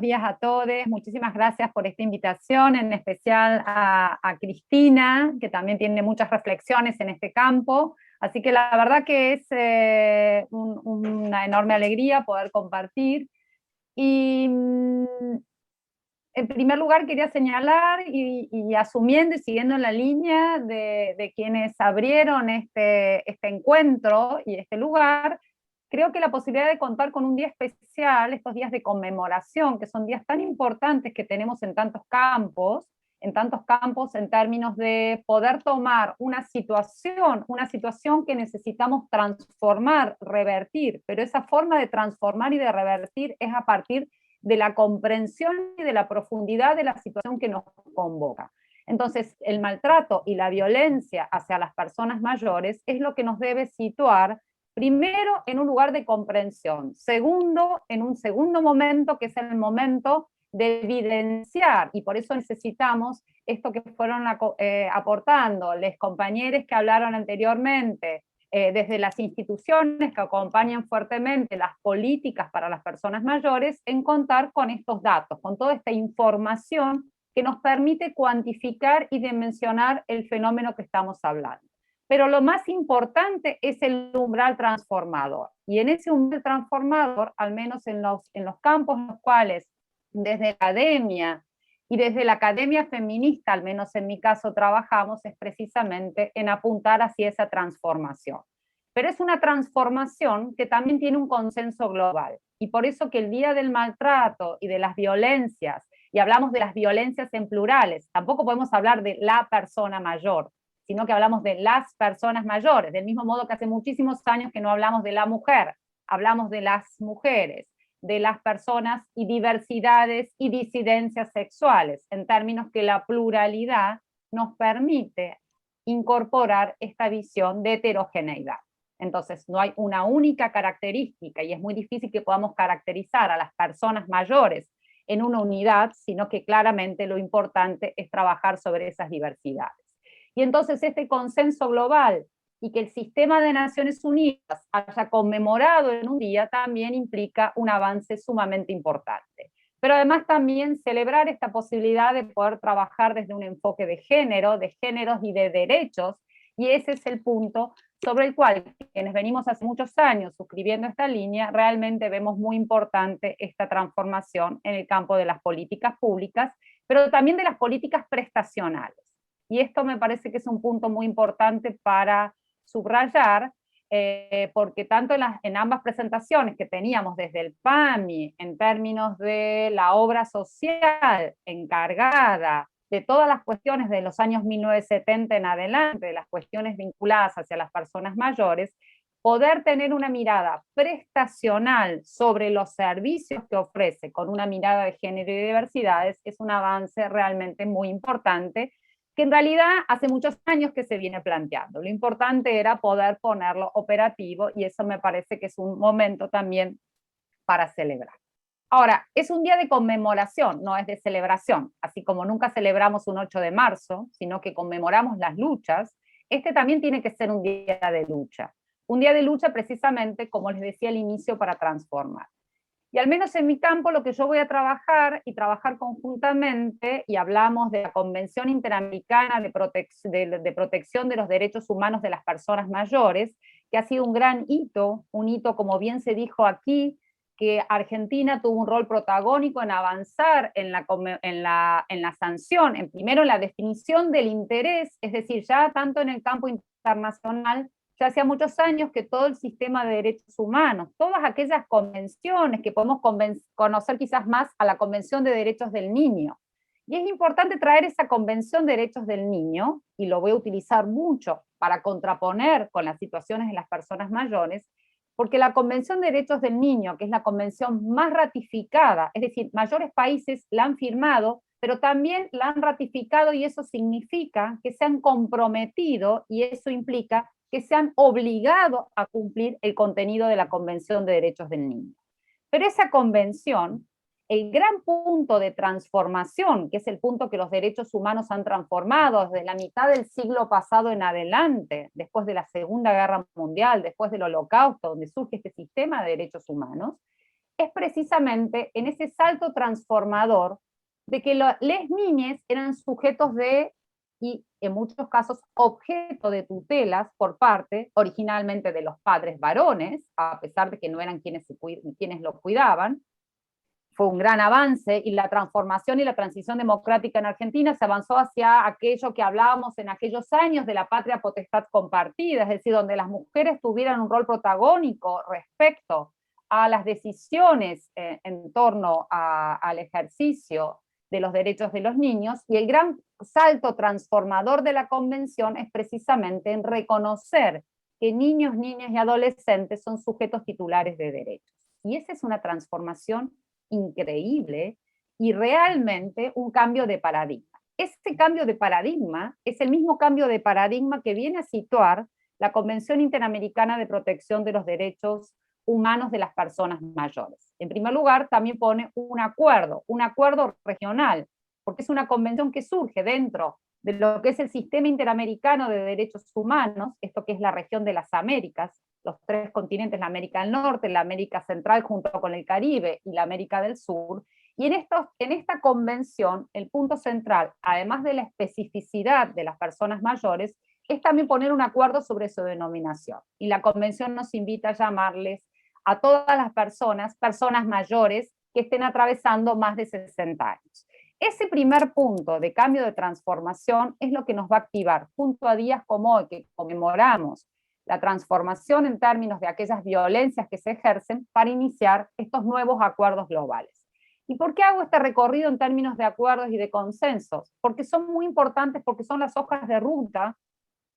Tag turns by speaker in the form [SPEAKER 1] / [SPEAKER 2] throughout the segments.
[SPEAKER 1] días a todos. Muchísimas gracias por esta invitación, en especial a Cristina, que también tiene muchas reflexiones en este campo. Así que la verdad que es una enorme alegría poder compartir. Y en primer lugar quería señalar y asumiendo y siguiendo en la línea de quienes abrieron este encuentro y este lugar, creo que la posibilidad de contar con un día especial, estos días de conmemoración, que son días tan importantes que tenemos en tantos campos en términos de poder tomar una situación que necesitamos transformar, revertir, pero esa forma de transformar y de revertir es a partir de la comprensión y de la profundidad de la situación que nos convoca. Entonces, el maltrato y la violencia hacia las personas mayores es lo que nos debe situar, primero, en un lugar de comprensión, segundo, en un segundo momento, que es el momento de evidenciar, y por eso necesitamos esto que fueron aportando los compañeros que hablaron anteriormente, desde las instituciones que acompañan fuertemente las políticas para las personas mayores, en contar con estos datos, con toda esta información que nos permite cuantificar y dimensionar el fenómeno que estamos hablando. Pero lo más importante es el umbral transformador. Y en ese umbral transformador, al menos en los campos en los cuales desde la academia feminista, al menos en mi caso, trabajamos, es precisamente en apuntar hacia esa transformación. Pero es una transformación que también tiene un consenso global. Y por eso que el Día del Maltrato y de las Violencias, y hablamos de las violencias en plurales, tampoco podemos hablar de la persona mayor, sino que hablamos de las personas mayores, del mismo modo que hace muchísimos años que no hablamos de la mujer, hablamos de las mujeres, de las personas y diversidades y disidencias sexuales, en términos que la pluralidad nos permite incorporar esta visión de heterogeneidad. Entonces, no hay una única característica y es muy difícil que podamos caracterizar a las personas mayores en una unidad, sino que claramente lo importante es trabajar sobre esas diversidades. Y entonces este consenso global y que el sistema de Naciones Unidas haya conmemorado en un día también implica un avance sumamente importante. Pero además también celebrar esta posibilidad de poder trabajar desde un enfoque de géneros y de derechos, y ese es el punto sobre el cual quienes venimos hace muchos años suscribiendo esta línea, realmente vemos muy importante esta transformación en el campo de las políticas públicas, pero también de las políticas prestacionales. Y esto me parece que es un punto muy importante para subrayar, porque tanto en ambas presentaciones que teníamos desde el PAMI, en términos de la obra social encargada de todas las cuestiones de los años 1970 en adelante, de las cuestiones vinculadas hacia las personas mayores, poder tener una mirada prestacional sobre los servicios que ofrece con una mirada de género y diversidades es un avance realmente muy importante, que en realidad hace muchos años que se viene planteando. Lo importante era poder ponerlo operativo y eso me parece que es un momento también para celebrar. Ahora, es un día de conmemoración, no es de celebración. Así como nunca celebramos un 8 de marzo, sino que conmemoramos las luchas, este también tiene que ser un día de lucha. Un día de lucha precisamente, como les decía al inicio, para transformar. Y al menos en mi campo lo que yo voy a trabajar y trabajar conjuntamente, y hablamos de la Convención Interamericana de Protección de los Derechos Humanos de las Personas Mayores, que ha sido un gran hito, un hito como bien se dijo aquí, que Argentina tuvo un rol protagónico en avanzar en la sanción, primero en la definición del interés, es decir, ya tanto en el campo internacional, ya hacía muchos años que todo el sistema de derechos humanos, todas aquellas convenciones que podemos conocer quizás más a la Convención de Derechos del Niño. Y es importante traer esa Convención de Derechos del Niño, y lo voy a utilizar mucho para contraponer con las situaciones de las personas mayores, porque la Convención de Derechos del Niño, que es la convención más ratificada, es decir, mayores países la han firmado, pero también la han ratificado y eso significa que se han comprometido y eso implica que se han obligado a cumplir el contenido de la Convención de Derechos del Niño. Pero esa convención, el gran punto de transformación, que es el punto que los derechos humanos han transformado desde la mitad del siglo pasado en adelante, después de la Segunda Guerra Mundial, después del Holocausto, donde surge este sistema de derechos humanos, es precisamente en ese salto transformador de que las niñas eran sujetos de, y en muchos casos objeto de tutelas por parte originalmente de los padres varones, a pesar de que no eran quienes lo cuidaban. Fue un gran avance, y la transformación y la transición democrática en Argentina se avanzó hacia aquello que hablábamos en aquellos años de la patria potestad compartida, es decir, donde las mujeres tuvieran un rol protagónico respecto a las decisiones en torno al ejercicio de los derechos de los niños, y el gran salto transformador de la Convención es precisamente en reconocer que niños, niñas y adolescentes son sujetos titulares de derechos. Y esa es una transformación increíble y realmente un cambio de paradigma. Este cambio de paradigma es el mismo cambio de paradigma que viene a situar la Convención Interamericana de Protección de los Derechos Humanos de las Personas Mayores. En primer lugar, también pone un acuerdo regional, porque es una convención que surge dentro de lo que es el Sistema Interamericano de Derechos Humanos, esto que es la región de las Américas, los tres continentes, la América del Norte, la América Central junto con el Caribe y la América del Sur. Y en esta convención, el punto central, además de la especificidad de las personas mayores, es también poner un acuerdo sobre su denominación. Y la convención nos invita a llamarles a todas las personas mayores que estén atravesando más de 60 años. Ese primer punto de cambio de transformación es lo que nos va a activar, junto a días como hoy, que conmemoramos la transformación en términos de aquellas violencias que se ejercen, para iniciar estos nuevos acuerdos globales. ¿Y por qué hago este recorrido en términos de acuerdos y de consensos? Porque son muy importantes, porque son las hojas de ruta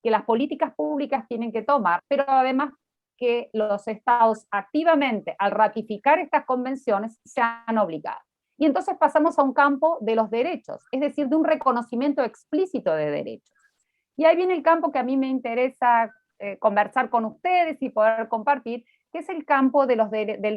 [SPEAKER 1] que las políticas públicas tienen que tomar, pero además que los estados activamente, al ratificar estas convenciones, se han obligado. Y entonces pasamos a un campo de los derechos, es decir, de un reconocimiento explícito de derechos. Y ahí viene el campo que a mí me interesa conversar con ustedes y poder compartir, que es el campo del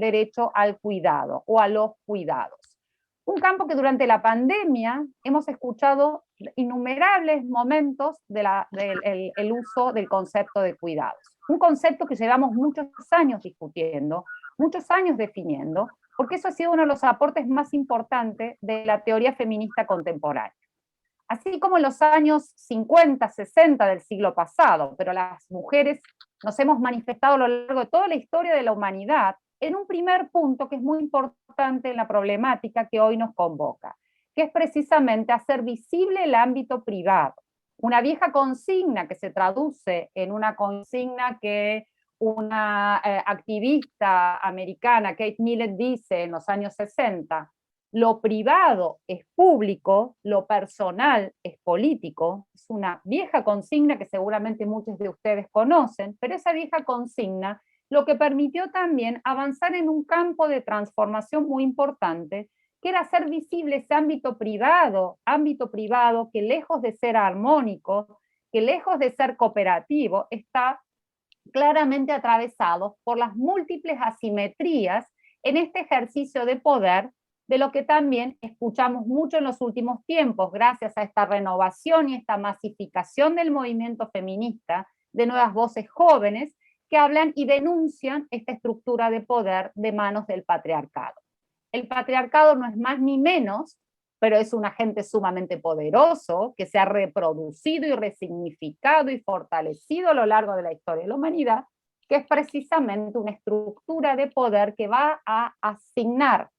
[SPEAKER 1] derecho al cuidado o a los cuidados. Un campo que durante la pandemia hemos escuchado innumerables momentos del uso del concepto de cuidados. Un concepto que llevamos muchos años discutiendo, muchos años definiendo, porque eso ha sido uno de los aportes más importantes de la teoría feminista contemporánea. Así como en los años 50, 60 del siglo pasado, pero las mujeres nos hemos manifestado a lo largo de toda la historia de la humanidad en un primer punto que es muy importante en la problemática que hoy nos convoca, que es precisamente hacer visible el ámbito privado. Una vieja consigna que se traduce en una consigna que una activista americana, Kate Millett, dice en los años 60, lo privado es público, lo personal es político. Es una vieja consigna que seguramente muchos de ustedes conocen, pero esa vieja consigna lo que permitió también avanzar en un campo de transformación muy importante, que era hacer visible ese ámbito privado que lejos de ser armónico, que lejos de ser cooperativo, está claramente atravesado por las múltiples asimetrías en este ejercicio de poder, de lo que también escuchamos mucho en los últimos tiempos, gracias a esta renovación y esta masificación del movimiento feminista, de nuevas voces jóvenes que hablan y denuncian esta estructura de poder de manos del patriarcado. El patriarcado no es más ni menos, pero es un agente sumamente poderoso que se ha reproducido y resignificado y fortalecido a lo largo de la historia de la humanidad, que es precisamente una estructura de poder que va a asignar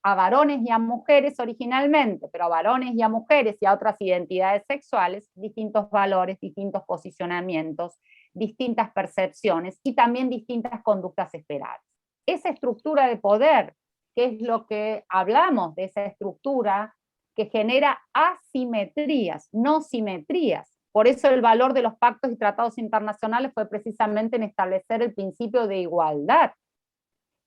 [SPEAKER 1] a varones y a mujeres originalmente, pero a varones y a mujeres y a otras identidades sexuales, distintos valores, distintos posicionamientos, distintas percepciones y también distintas conductas esperables. Esa estructura de poder, que es lo que hablamos de esa estructura que genera asimetrías, no simetrías. Por eso el valor de los pactos y tratados internacionales fue precisamente en establecer el principio de igualdad.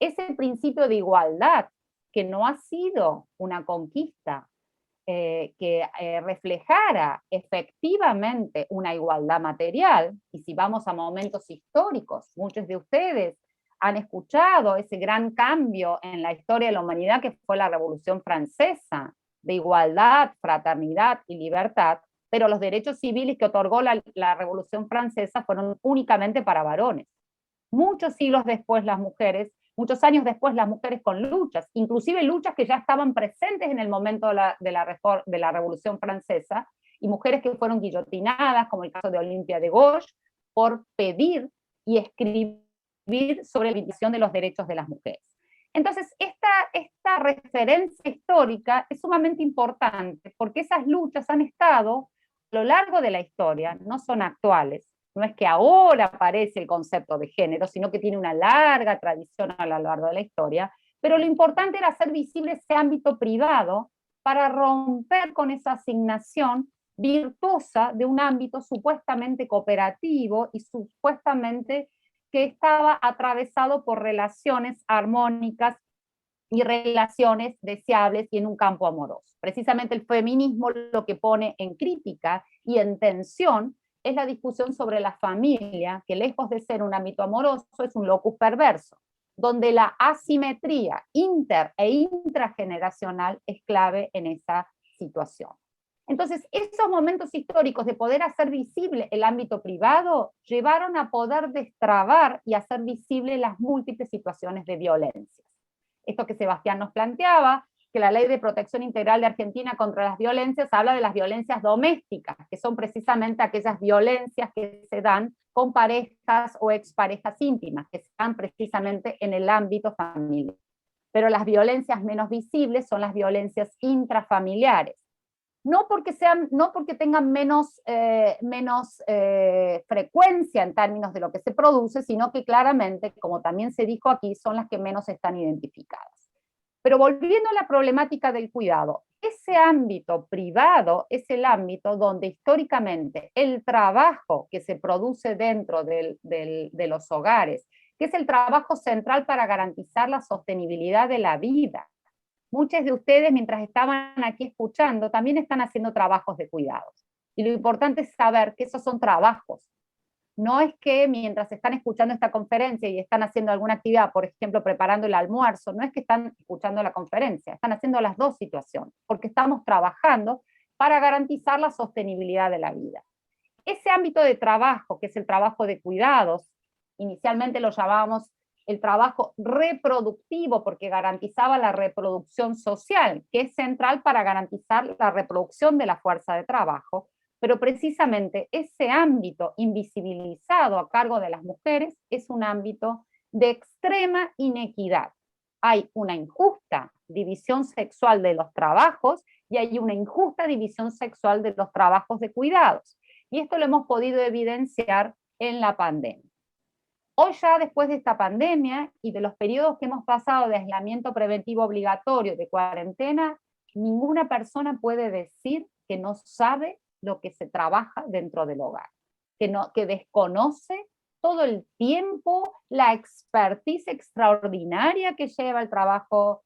[SPEAKER 1] Ese principio de igualdad, que no ha sido una conquista que reflejara efectivamente una igualdad material, y si vamos a momentos históricos, muchos de ustedes han escuchado ese gran cambio en la historia de la humanidad que fue la Revolución Francesa, de igualdad, fraternidad y libertad, pero los derechos civiles que otorgó la Revolución Francesa fueron únicamente para varones. Muchos siglos después las mujeres muchos años después las mujeres con luchas, inclusive luchas que ya estaban presentes en el momento de la Revolución Francesa, y mujeres que fueron guillotinadas, como el caso de Olympia de Gauche, por pedir y escribir sobre la reivindicación de los derechos de las mujeres. Entonces, esta referencia histórica es sumamente importante, porque esas luchas han estado a lo largo de la historia, no son actuales. No es que ahora aparece el concepto de género, sino que tiene una larga tradición a lo largo de la historia, pero lo importante era hacer visible ese ámbito privado para romper con esa asignación virtuosa de un ámbito supuestamente cooperativo y supuestamente que estaba atravesado por relaciones armónicas y relaciones deseables y en un campo amoroso. Precisamente el feminismo lo que pone en crítica y en tensión es la discusión sobre la familia, que lejos de ser un ámbito amoroso es un locus perverso, donde la asimetría inter e intrageneracional es clave en esa situación. Entonces, esos momentos históricos de poder hacer visible el ámbito privado llevaron a poder destrabar y hacer visible las múltiples situaciones de violencia. Esto que Sebastián nos planteaba, que la Ley de Protección Integral de Argentina contra las Violencias habla de las violencias domésticas, que son precisamente aquellas violencias que se dan con parejas o exparejas íntimas, que se dan precisamente en el ámbito familiar. Pero las violencias menos visibles son las violencias intrafamiliares. No porque tengan menos frecuencia en términos de lo que se produce, sino que claramente, como también se dijo aquí, son las que menos están identificadas. Pero volviendo a la problemática del cuidado, ese ámbito privado es el ámbito donde históricamente el trabajo que se produce dentro de los hogares, que es el trabajo central para garantizar la sostenibilidad de la vida. Muchos de ustedes, mientras estaban aquí escuchando, también están haciendo trabajos de cuidados. Y lo importante es saber que esos son trabajos. No es que mientras están escuchando esta conferencia y están haciendo alguna actividad, por ejemplo, preparando el almuerzo, no es que están escuchando la conferencia, están haciendo las dos situaciones, porque estamos trabajando para garantizar la sostenibilidad de la vida. Ese ámbito de trabajo, que es el trabajo de cuidados, inicialmente lo llamábamos el trabajo reproductivo porque garantizaba la reproducción social, que es central para garantizar la reproducción de la fuerza de trabajo, pero precisamente ese ámbito invisibilizado a cargo de las mujeres es un ámbito de extrema inequidad. Hay una injusta división sexual de los trabajos y hay una injusta división sexual de los trabajos de cuidados. Y esto lo hemos podido evidenciar en la pandemia. Hoy ya después de esta pandemia y de los periodos que hemos pasado de aislamiento preventivo obligatorio, de cuarentena, ninguna persona puede decir que no sabe lo que se trabaja dentro del hogar, que desconoce todo el tiempo, la expertise extraordinaria que lleva el trabajo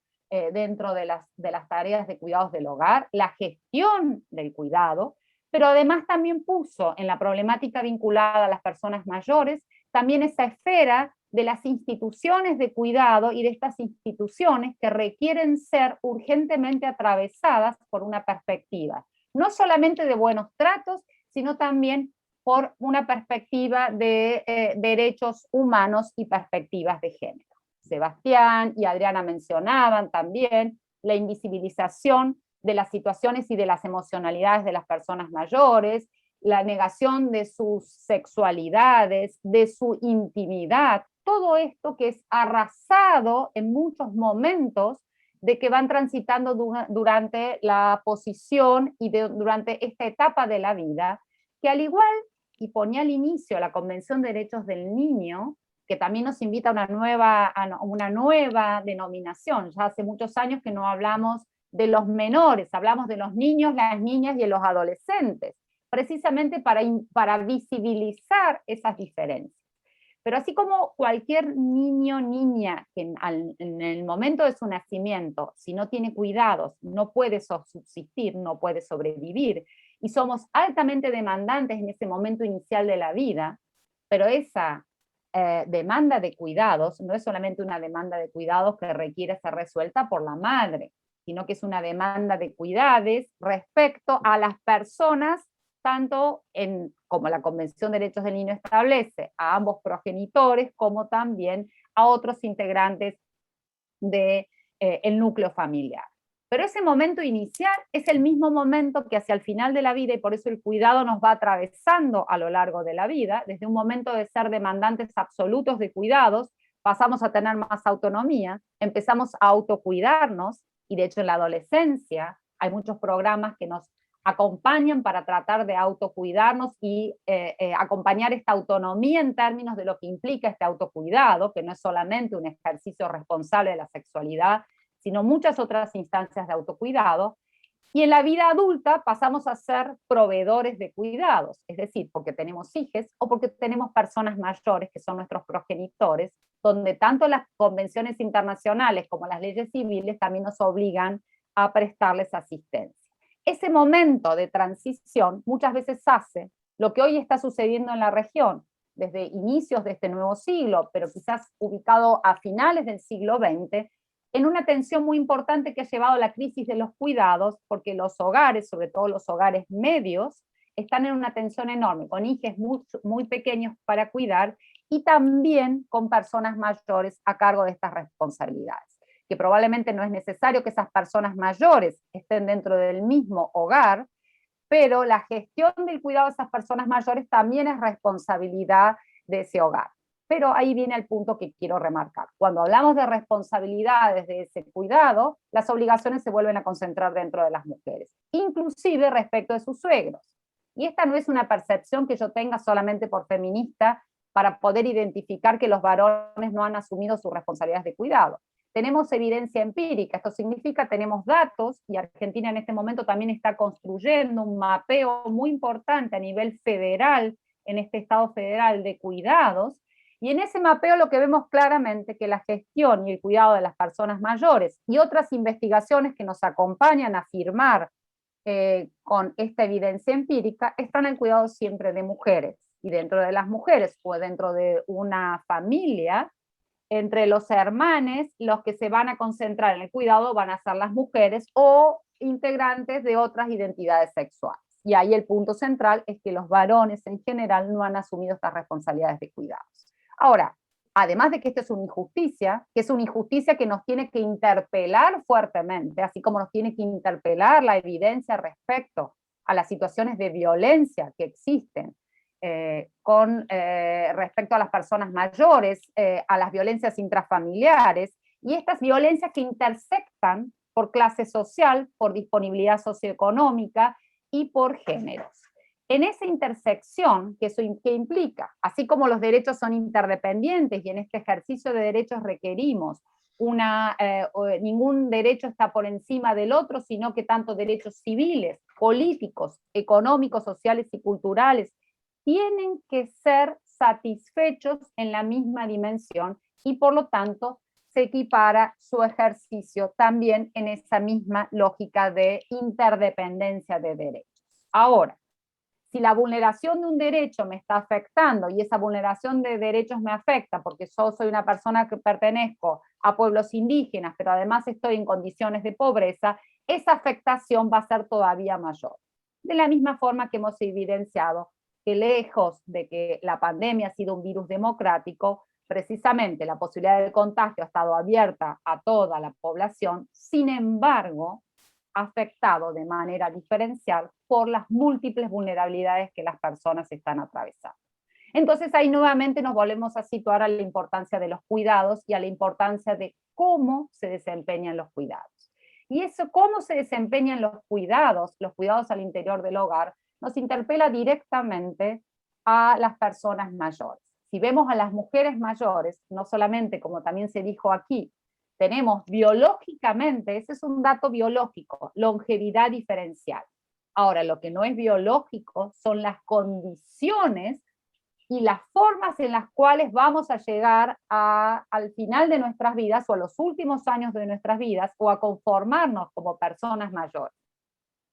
[SPEAKER 1] dentro de las tareas de cuidados del hogar, la gestión del cuidado, pero además también puso en la problemática vinculada a las personas mayores también esa esfera de las instituciones de cuidado y de estas instituciones que requieren ser urgentemente atravesadas por una perspectiva, no solamente de buenos tratos, sino también por una perspectiva de derechos humanos y perspectivas de género. Sebastián y Adriana mencionaban también la invisibilización de las situaciones y de las emocionalidades de las personas mayores, la negación de sus sexualidades, de su intimidad, todo esto que es arrasado en muchos momentos de que van transitando durante la posición y durante esta etapa de la vida, que al igual, y ponía al inicio la Convención de Derechos del Niño, que también nos invita a una nueva denominación. Ya hace muchos años que no hablamos de los menores, hablamos de los niños, las niñas y de los adolescentes, precisamente para visibilizar esas diferencias. Pero así como cualquier niño o niña que en el momento de su nacimiento, si no tiene cuidados, no puede subsistir, no puede sobrevivir, y somos altamente demandantes en ese momento inicial de la vida, pero esa demanda de cuidados no es solamente una demanda de cuidados que requiere ser resuelta por la madre, sino que es una demanda de cuidados respecto a las personas, tanto en como la Convención de Derechos del Niño establece, a ambos progenitores, como también a otros integrantes del núcleo familiar. Pero ese momento inicial es el mismo momento que hacia el final de la vida, y por eso el cuidado nos va atravesando a lo largo de la vida, desde un momento de ser demandantes absolutos de cuidados, pasamos a tener más autonomía, empezamos a autocuidarnos, y de hecho en la adolescencia hay muchos programas que nos acompañan para tratar de autocuidarnos y acompañar esta autonomía en términos de lo que implica este autocuidado, que no es solamente un ejercicio responsable de la sexualidad, sino muchas otras instancias de autocuidado. Y en la vida adulta pasamos a ser proveedores de cuidados, es decir, porque tenemos hijos o porque tenemos personas mayores que son nuestros progenitores, donde tanto las convenciones internacionales como las leyes civiles también nos obligan a prestarles asistencia. Ese momento de transición muchas veces hace lo que hoy está sucediendo en la región, desde inicios de este nuevo siglo, pero quizás ubicado a finales del siglo XX, en una tensión muy importante que ha llevado a la crisis de los cuidados, porque los hogares, sobre todo los hogares medios, están en una tensión enorme, con hijos muy, muy pequeños para cuidar y también con personas mayores a cargo de estas responsabilidades, que probablemente no es necesario que esas personas mayores estén dentro del mismo hogar, pero la gestión del cuidado de esas personas mayores también es responsabilidad de ese hogar. Pero ahí viene el punto que quiero remarcar. Cuando hablamos de responsabilidades de ese cuidado, las obligaciones se vuelven a concentrar dentro de las mujeres, inclusive respecto de sus suegros. Y esta no es una percepción que yo tenga solamente por feminista para poder identificar que los varones no han asumido sus responsabilidades de cuidado. Tenemos evidencia empírica, esto significa tenemos datos, y Argentina en este momento también está construyendo un mapeo muy importante a nivel federal, en este Estado federal de cuidados, y en ese mapeo lo que vemos claramente que la gestión y el cuidado de las personas mayores y otras investigaciones que nos acompañan a afirmar con esta evidencia empírica están en el cuidado siempre de mujeres, y dentro de las mujeres o dentro de una familia, entre los hermanos, los que se van a concentrar en el cuidado van a ser las mujeres o integrantes de otras identidades sexuales. Y ahí el punto central es que los varones en general no han asumido estas responsabilidades de cuidados. Ahora, además de que esto es una injusticia, que es una injusticia que nos tiene que interpelar fuertemente, así como nos tiene que interpelar la evidencia respecto a las situaciones de violencia que existen respecto a las personas mayores, a las violencias intrafamiliares, y estas violencias que intersectan por clase social, por disponibilidad socioeconómica y por géneros. En esa intersección, que implica, así como los derechos son interdependientes y en este ejercicio de derechos requerimos ningún derecho está por encima del otro, sino que tanto derechos civiles, políticos, económicos, sociales y culturales tienen que ser satisfechos en la misma dimensión y por lo tanto se equipara su ejercicio también en esa misma lógica de interdependencia de derechos. Ahora, si la vulneración de un derecho me está afectando y esa vulneración de derechos me afecta porque yo soy una persona que pertenezco a pueblos indígenas, pero además estoy en condiciones de pobreza, esa afectación va a ser todavía mayor. De la misma forma que hemos evidenciado que lejos de que la pandemia ha sido un virus democrático, precisamente la posibilidad de contagio ha estado abierta a toda la población, sin embargo, afectado de manera diferencial por las múltiples vulnerabilidades que las personas están atravesando. Entonces ahí nuevamente nos volvemos a situar a la importancia de los cuidados y a la importancia de cómo se desempeñan los cuidados. Y eso, cómo se desempeñan los cuidados al interior del hogar, nos interpela directamente a las personas mayores. Si vemos a las mujeres mayores, no solamente, como también se dijo aquí, tenemos biológicamente, ese es un dato biológico, longevidad diferencial. Ahora, lo que no es biológico son las condiciones y las formas en las cuales vamos a llegar al final de nuestras vidas o a los últimos años de nuestras vidas o a conformarnos como personas mayores.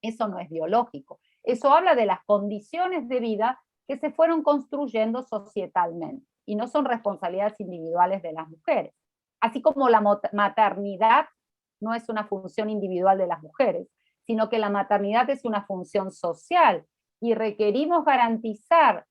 [SPEAKER 1] Eso no es biológico. Eso habla de las condiciones de vida que se fueron construyendo societalmente y no son responsabilidades individuales de las mujeres. Así como la maternidad no es una función individual de las mujeres, sino que la maternidad es una función social y requerimos garantizar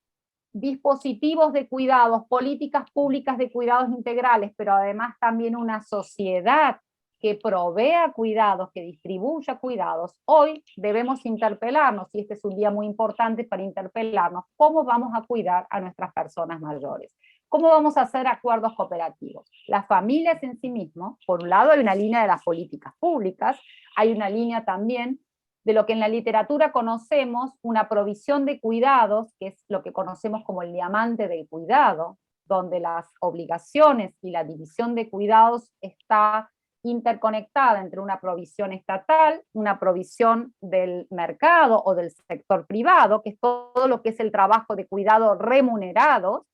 [SPEAKER 1] dispositivos de cuidados, políticas públicas de cuidados integrales, pero además también una sociedad que provea cuidados, que distribuya cuidados, hoy debemos interpelarnos, y este es un día muy importante para interpelarnos, cómo vamos a cuidar a nuestras personas mayores. ¿Cómo vamos a hacer acuerdos cooperativos? Las familias en sí mismas, por un lado hay una línea de las políticas públicas, hay una línea también de lo que en la literatura conocemos una provisión de cuidados, que es lo que conocemos como el diamante del cuidado, donde las obligaciones y la división de cuidados está interconectada entre una provisión estatal, una provisión del mercado o del sector privado, que es todo lo que es el trabajo de cuidado remunerado,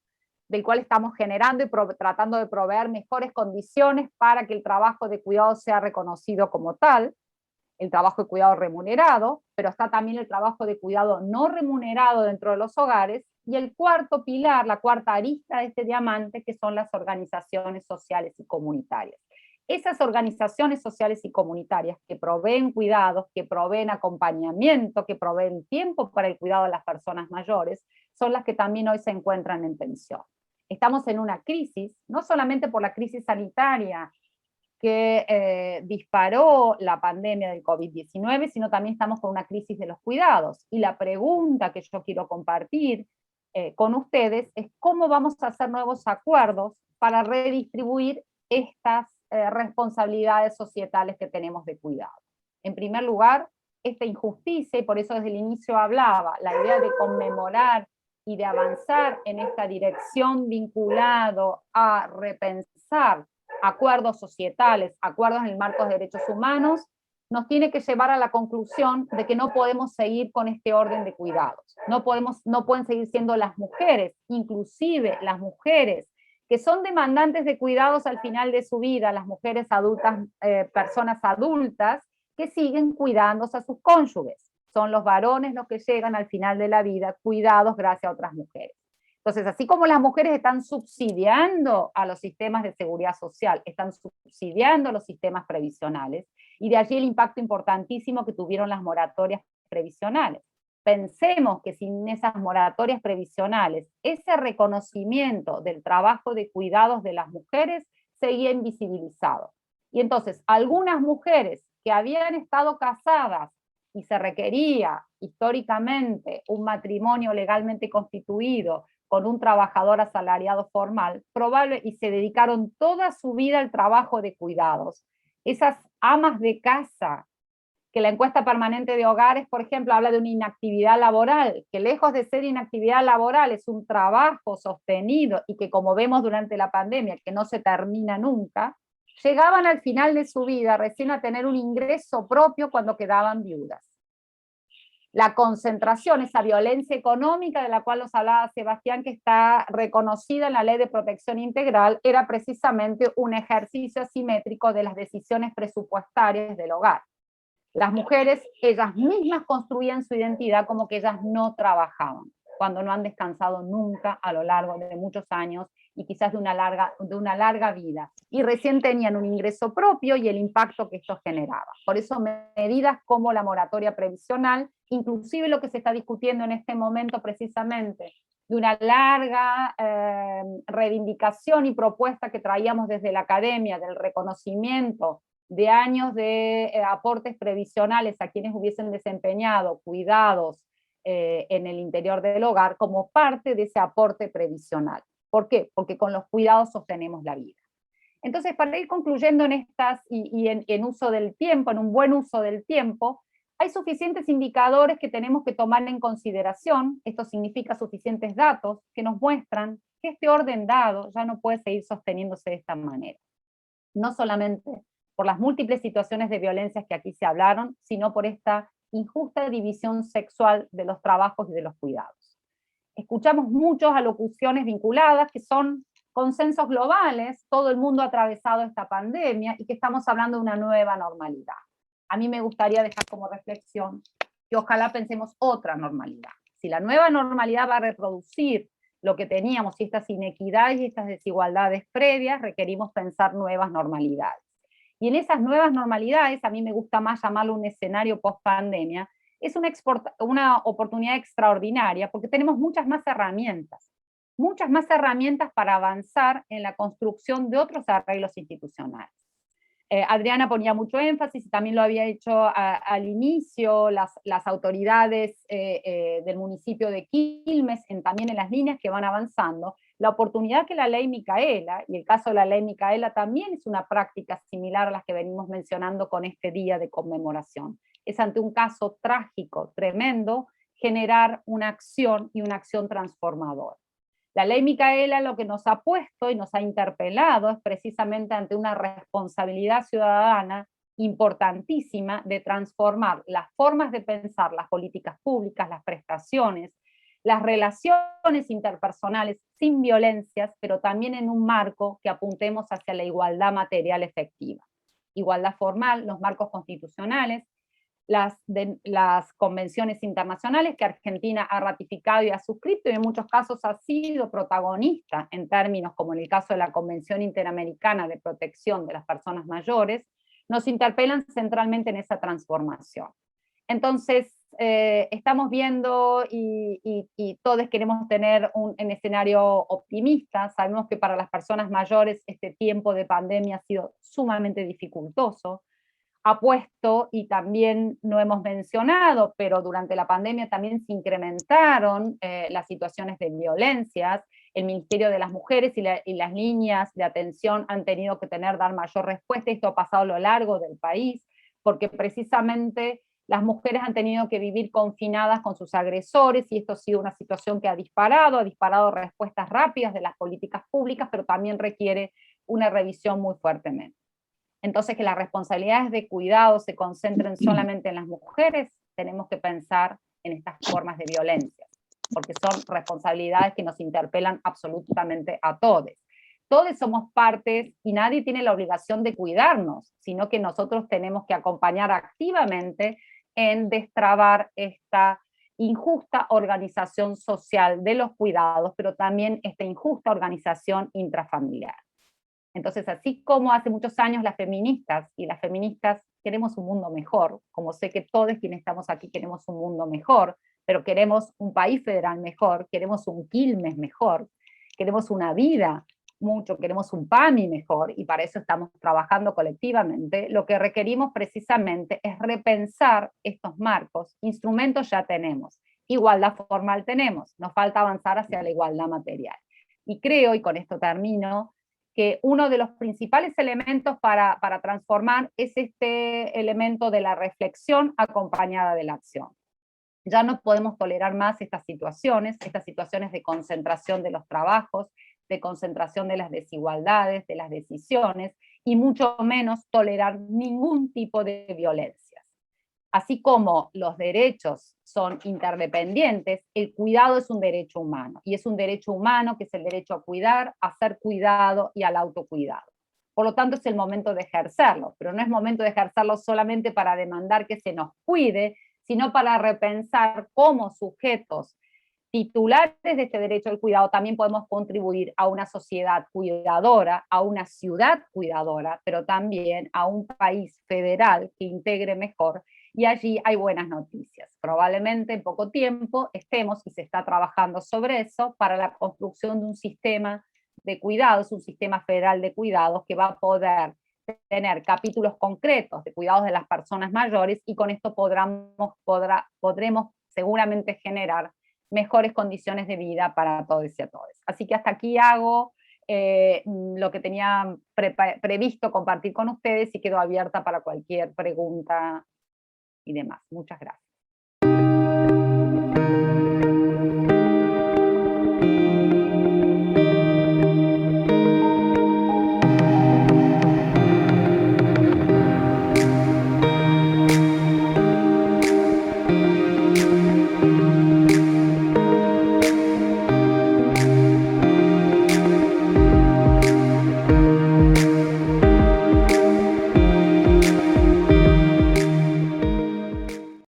[SPEAKER 1] del cual estamos generando y tratando de proveer mejores condiciones para que el trabajo de cuidado sea reconocido como tal, el trabajo de cuidado remunerado, pero está también el trabajo de cuidado no remunerado dentro de los hogares, y el cuarto pilar, la cuarta arista de este diamante, que son las organizaciones sociales y comunitarias. Esas organizaciones sociales y comunitarias que proveen cuidados, que proveen acompañamiento, que proveen tiempo para el cuidado de las personas mayores, son las que también hoy se encuentran en tensión. Estamos en una crisis, no solamente por la crisis sanitaria que disparó la pandemia del COVID-19, sino también estamos con una crisis de los cuidados. Y la pregunta que yo quiero compartir con ustedes es cómo vamos a hacer nuevos acuerdos para redistribuir estas responsabilidades societales que tenemos de cuidado. En primer lugar, esta injusticia, y por eso desde el inicio hablaba, la idea de conmemorar y de avanzar en esta dirección vinculado a repensar acuerdos societales, acuerdos en el marco de derechos humanos, nos tiene que llevar a la conclusión de que no podemos seguir con este orden de cuidados. No pueden seguir siendo las mujeres, inclusive las mujeres que son demandantes de cuidados al final de su vida, las mujeres adultas, personas adultas, que siguen cuidándose a sus cónyuges. Son los varones los que llegan al final de la vida cuidados gracias a otras mujeres. Entonces, así como las mujeres están subsidiando a los sistemas de seguridad social, están subsidiando los sistemas previsionales, y de allí el impacto importantísimo que tuvieron las moratorias previsionales. Pensemos que sin esas moratorias previsionales, ese reconocimiento del trabajo de cuidados de las mujeres seguía invisibilizado. Y entonces, algunas mujeres que habían estado casadas y se requería históricamente un matrimonio legalmente constituido con un trabajador asalariado formal, y se dedicaron toda su vida al trabajo de cuidados. Esas amas de casa, que la encuesta permanente de hogares, por ejemplo, habla de una inactividad laboral, que lejos de ser inactividad laboral es un trabajo sostenido y que, como vemos durante la pandemia, que no se termina nunca, llegaban al final de su vida recién a tener un ingreso propio cuando quedaban viudas. La concentración, esa violencia económica de la cual nos hablaba Sebastián, que está reconocida en la Ley de Protección Integral, era precisamente un ejercicio asimétrico de las decisiones presupuestarias del hogar. Las mujeres, ellas mismas construían su identidad como que ellas no trabajaban, cuando no han descansado nunca a lo largo de muchos años y quizás de una larga vida. Y recién tenían un ingreso propio y el impacto que esto generaba. Por eso medidas como la moratoria previsional, inclusive lo que se está discutiendo en este momento precisamente, de una larga reivindicación y propuesta que traíamos desde la academia, del reconocimiento de años de aportes previsionales a quienes hubiesen desempeñado cuidados en el interior del hogar como parte de ese aporte previsional. ¿Por qué? Porque con los cuidados sostenemos la vida. Entonces, para ir concluyendo en estas, en uso del tiempo, en un buen uso del tiempo, hay suficientes indicadores que tenemos que tomar en consideración. Esto significa suficientes datos que nos muestran que este orden dado ya no puede seguir sosteniéndose de esta manera. No solamente por las múltiples situaciones de violencias que aquí se hablaron, sino por esta injusta división sexual de los trabajos y de los cuidados. Escuchamos muchas alocuciones vinculadas que son consensos globales, todo el mundo ha atravesado esta pandemia y que estamos hablando de una nueva normalidad. A mí me gustaría dejar como reflexión que ojalá pensemos otra normalidad. Si la nueva normalidad va a reproducir lo que teníamos y estas inequidades y estas desigualdades previas, requerimos pensar nuevas normalidades. Y en esas nuevas normalidades, a mí me gusta más llamarlo un escenario post-pandemia, es una oportunidad extraordinaria porque tenemos muchas más herramientas para avanzar en la construcción de otros arreglos institucionales. Adriana ponía mucho énfasis, y también lo había hecho al inicio, las autoridades del municipio de Quilmes, también en las líneas que van avanzando, la oportunidad que la ley Micaela, y el caso de la ley Micaela también es una práctica similar a las que venimos mencionando con este día de conmemoración. Es ante un caso trágico, tremendo, generar una acción y una acción transformadora. La ley Micaela lo que nos ha puesto y nos ha interpelado es precisamente ante una responsabilidad ciudadana importantísima de transformar las formas de pensar las políticas públicas, las prestaciones, las relaciones interpersonales sin violencias, pero también en un marco que apuntemos hacia la igualdad material efectiva. Igualdad formal, los marcos constitucionales, las convenciones internacionales que Argentina ha ratificado y ha suscrito, y en muchos casos ha sido protagonista en términos como en el caso de la Convención Interamericana de Protección de las Personas Mayores, nos interpelan centralmente en esa transformación. Entonces, estamos viendo y todos queremos tener un escenario optimista. Sabemos que para las personas mayores este tiempo de pandemia ha sido sumamente dificultoso, ha puesto, y también no hemos mencionado, pero durante la pandemia también se incrementaron las situaciones de violencias. El Ministerio de las Mujeres y las líneas de atención han tenido que dar mayor respuesta. Esto ha pasado a lo largo del país, porque precisamente las mujeres han tenido que vivir confinadas con sus agresores, y esto ha sido una situación que ha disparado respuestas rápidas de las políticas públicas, pero también requiere una revisión muy fuertemente. Entonces, que las responsabilidades de cuidado se concentren solamente en las mujeres, tenemos que pensar en estas formas de violencia, porque son responsabilidades que nos interpelan absolutamente a todos. Todos somos partes y nadie tiene la obligación de cuidarnos, sino que nosotros tenemos que acompañar activamente en destrabar esta injusta organización social de los cuidados, pero también esta injusta organización intrafamiliar. Entonces, así como hace muchos años las feministas queremos un mundo mejor, como sé que todos quienes estamos aquí queremos un mundo mejor, pero queremos un país federal mejor, queremos un Quilmes mejor, queremos una vida queremos un PAMI mejor, y para eso estamos trabajando colectivamente. Lo que requerimos precisamente es repensar estos marcos. Instrumentos ya tenemos, igualdad formal tenemos, nos falta avanzar hacia la igualdad material. Y creo, y con esto termino, que uno de los principales elementos para transformar es este elemento de la reflexión acompañada de la acción. Ya no podemos tolerar más estas situaciones de concentración de los trabajos, de concentración de las desigualdades, de las decisiones, y mucho menos tolerar ningún tipo de violencias. Así como los derechos son interdependientes, el cuidado es un derecho humano, y es un derecho humano que es el derecho a cuidar, a ser cuidado y al autocuidado. Por lo tanto, es el momento de ejercerlo, pero no es momento de ejercerlo solamente para demandar que se nos cuide, sino para repensar cómo sujetos titulares de este derecho al cuidado también podemos contribuir a una sociedad cuidadora, a una ciudad cuidadora, pero también a un país federal que integre mejor. Y allí hay buenas noticias. Probablemente en poco tiempo estemos, y se está trabajando sobre eso, para la construcción de un sistema de cuidados, un sistema federal de cuidados que va a poder tener capítulos concretos de cuidados de las personas mayores, y con esto podremos seguramente generar mejores condiciones de vida para todos y a todas. Así que hasta aquí hago lo que tenía previsto compartir con ustedes, y quedo abierta para cualquier pregunta y demás. Muchas gracias.